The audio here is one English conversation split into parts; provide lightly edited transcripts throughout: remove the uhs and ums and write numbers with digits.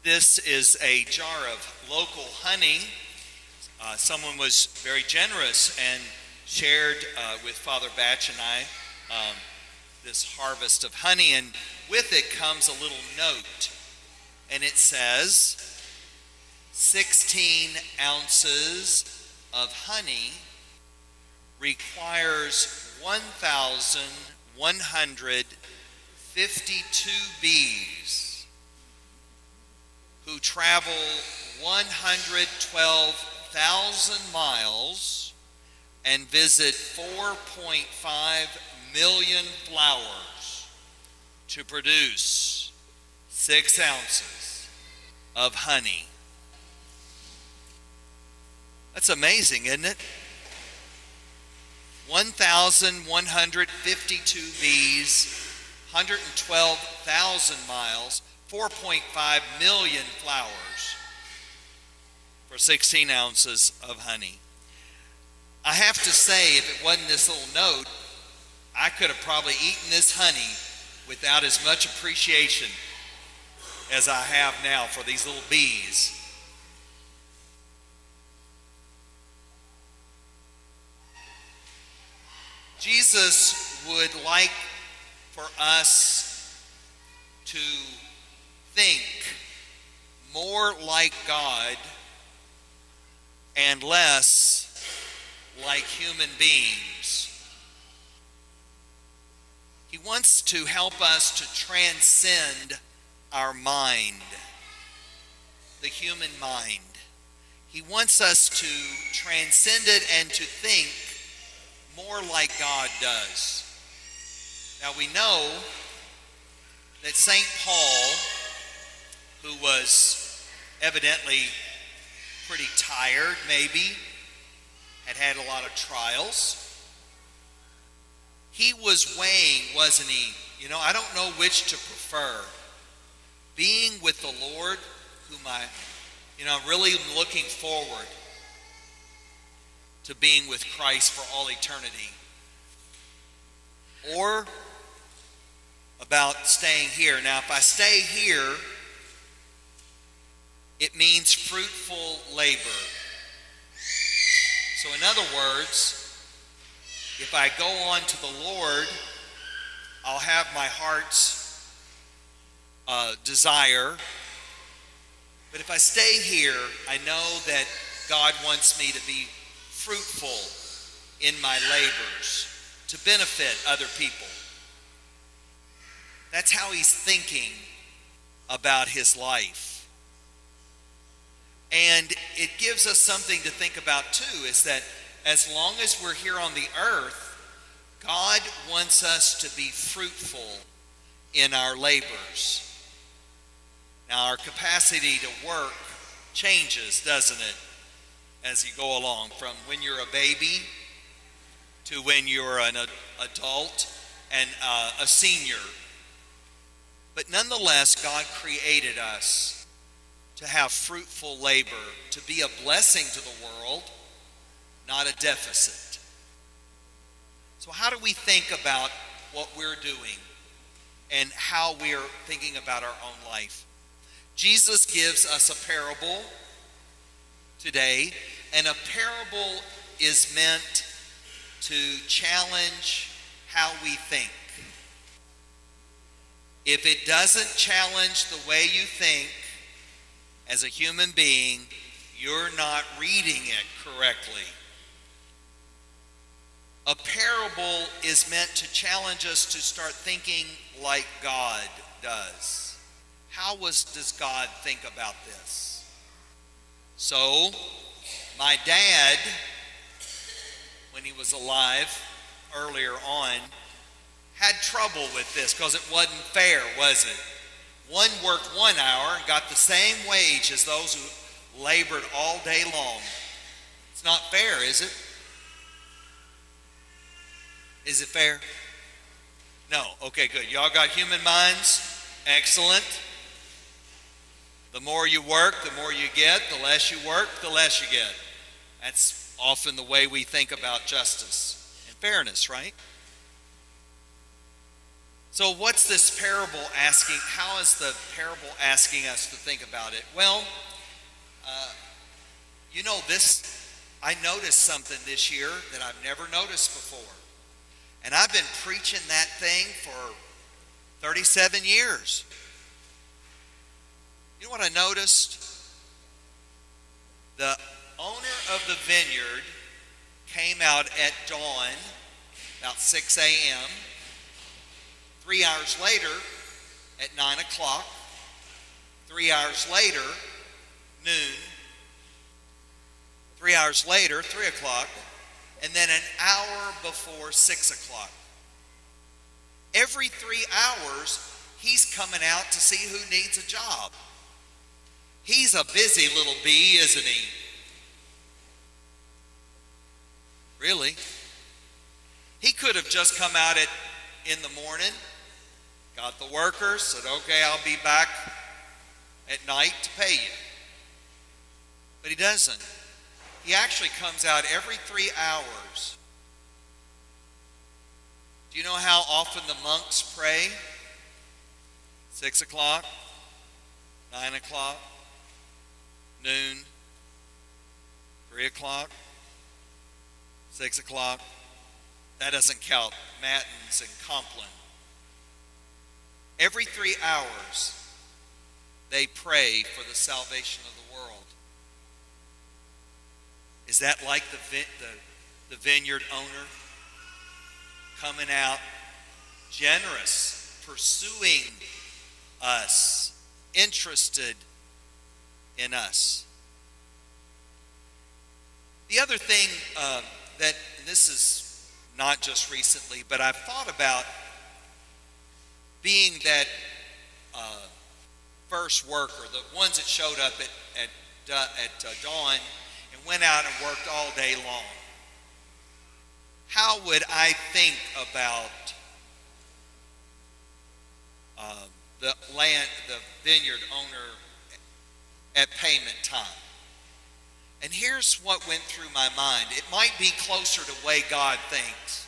This is a jar of local honey. Someone was very generous and shared with Father Batch and I this harvest of honey, and with it comes a little note, and it says 16 ounces of honey requires 1,152 bees who travel 112,000 miles and visit 4.5 million flowers to produce 6 ounces of honey. That's amazing, isn't it? 1,152 bees, 112,000 miles, 4.5 million flowers for 16 ounces of honey. I have to say, if it wasn't this little note, I could have probably eaten this honey without as much appreciation as I have now for these little bees. Jesus would like for us to think more like God and less like human beings. He wants to help us to transcend our mind, the human mind. He wants us to transcend it and to think more like God does. Now we know that St. Paul, who was evidently pretty tired, maybe, had a lot of trials, he was weighing, wasn't he? I don't know which to prefer. Being with the Lord, whom I'm really looking forward to being with Christ for all eternity, or about staying here. Now, if I stay here, it means fruitful labor. So in other words, if I go on to the Lord, I'll have my heart's desire. But if I stay here, I know that God wants me to be fruitful in my labors, to benefit other people. That's how he's thinking about his life. And it gives us something to think about too, is that as long as we're here on the earth, God wants us to be fruitful in our labors. Now, our capacity to work changes, doesn't it, as you go along, from when you're a baby to when you're an adult and a senior. But nonetheless, God created us to have fruitful labor, to be a blessing to the world, not a deficit. So how do we think about what we're doing and how we're thinking about our own life? Jesus gives us a parable today, and a parable is meant to challenge how we think. If it doesn't challenge the way you think as a human being, you're not reading it correctly. A parable is meant to challenge us to start thinking like God does. How does God think about this? So, my dad, when he was alive earlier on, had trouble with this because it wasn't fair, was it? One worked 1 hour and got the same wage as those who labored all day long. It's not fair, is it? Is it fair? No. Okay, good. Y'all got human minds? Excellent. The more you work, the more you get. The less you work, the less you get. That's often the way we think about justice and fairness, right? So what's this parable asking? How is the parable asking us to think about it? Well, I noticed something this year that I've never noticed before. And I've been preaching that thing for 37 years. You know what I noticed? The owner of the vineyard came out at dawn, about 6 a.m., 3 hours later, at 9 o'clock, 3 hours later, noon, 3 hours later, 3 o'clock, and then an hour before 6 o'clock. Every 3 hours, he's coming out to see who needs a job. He's a busy little bee, isn't he? Really? He could have just come out in the morning, got the workers, said, okay, I'll be back at night to pay you. But he doesn't. He actually comes out every 3 hours. Do you know how often the monks pray? 6 o'clock, 9 o'clock, noon, 3 o'clock, 6 o'clock. That doesn't count matins and Compline. Every 3 hours, they pray for the salvation of the world. Is that like the vineyard owner coming out generous, pursuing us, interested in us? The other thing that, and this is not just recently, but I've thought about being that first worker, the ones that showed up at dawn and went out and worked all day long. How would I think about the vineyard owner at payment time? And here's what went through my mind. It might be closer to the way God thinks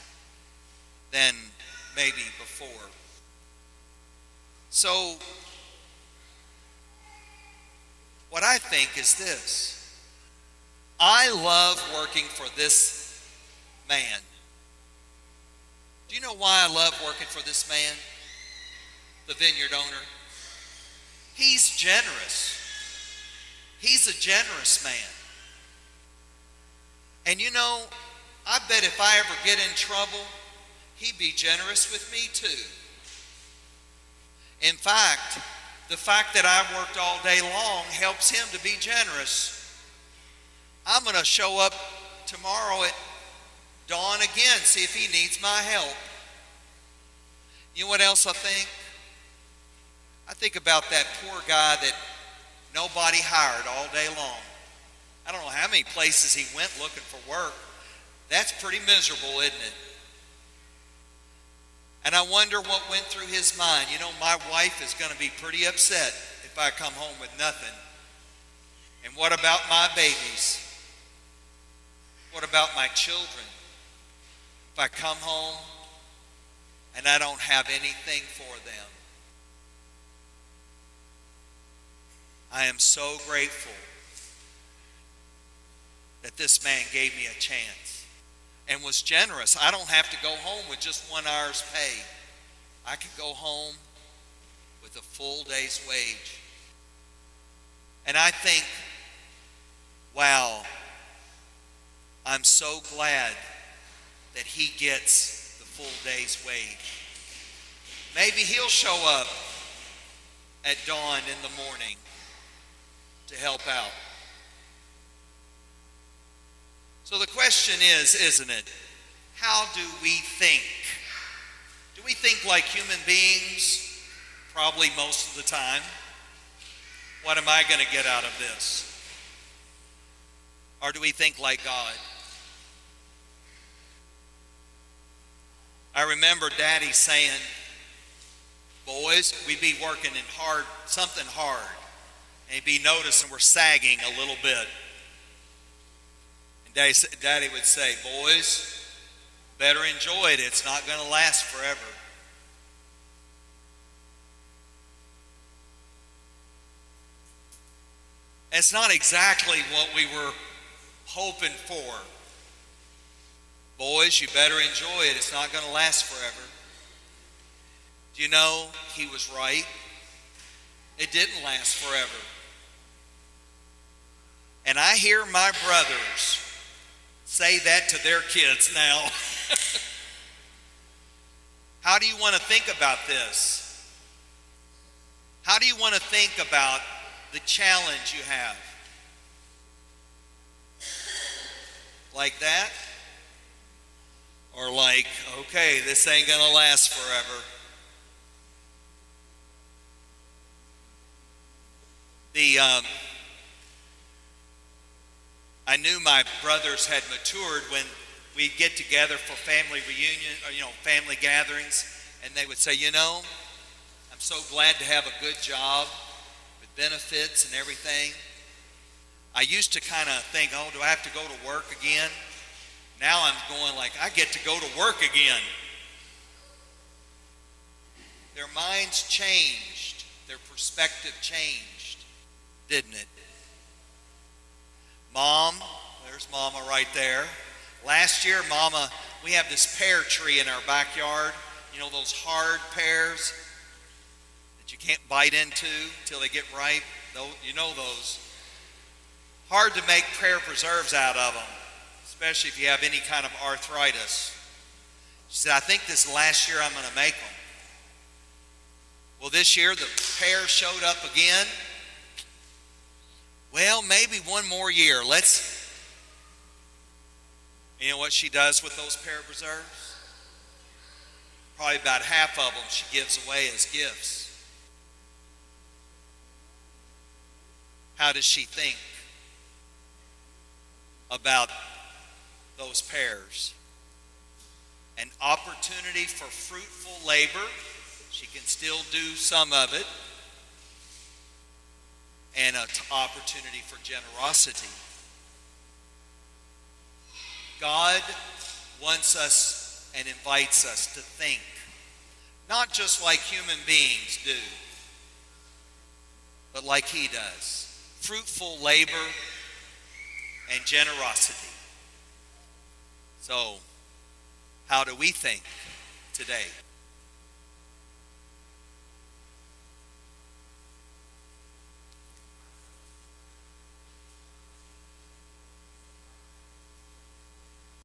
than maybe before. So, what I think is this. I love working for this man. Do you know why I love working for this man? The vineyard owner. He's generous. He's a generous man. And you know, I bet if I ever get in trouble, he'd be generous with me too. In fact, the fact that I worked all day long helps him to be generous. I'm going to show up tomorrow at dawn again, see if he needs my help. You know what else I think? I think about that poor guy that nobody hired all day long. I don't know how many places he went looking for work. That's pretty miserable, isn't it? And I wonder what went through his mind. You know, my wife is going to be pretty upset if I come home with nothing. And what about my babies? What about my children? If I come home and I don't have anything for them. I am so grateful that this man gave me a chance and was generous. I don't have to go home with just 1 hour's pay. I could go home with a full day's wage. And I think, wow, I'm so glad that he gets the full day's wage. Maybe he'll show up at dawn in the morning to help out. So the question is, isn't it, how do we think? Do we think like human beings? Probably most of the time. What am I going to get out of this? Or do we think like God? I remember Daddy saying, boys, we'd be working in something hard. And he'd be noticing we're sagging a little bit. And Daddy would say, boys, better enjoy it. It's not going to last forever. It's not exactly what we were hoping for. Boys, you better enjoy it. It's not going to last forever. Do you know he was right? It didn't last forever. And I hear my brothers say that to their kids now. How do you want to think about this? How do you want to think about the challenge you have? Like that? Or like, okay, this ain't going to last forever. I knew my brothers had matured when we'd get together for family reunion, or, family gatherings, and they would say, I'm so glad to have a good job with benefits and everything. I used to kind of think, oh, do I have to go to work again? Now I'm going like, I get to go to work again. Their minds changed. Their perspective changed, didn't it? Mom, there's Mama right there. Last year, Mama, we have this pear tree in our backyard. Those hard pears that you can't bite into till they get ripe. Those. Hard to make pear preserves out of them, especially if you have any kind of arthritis. She said, I think this last year I'm going to make them. Well, this year the pear showed up again. Well, maybe one more year. You know what she does with those pear preserves? Probably about half of them she gives away as gifts. How does she think about those pears? An opportunity for fruitful labor. She can still do some of it. And an opportunity for generosity. God wants us and invites us to think, not just like human beings do, but like he does. Fruitful labor and generosity. So, how do we think today?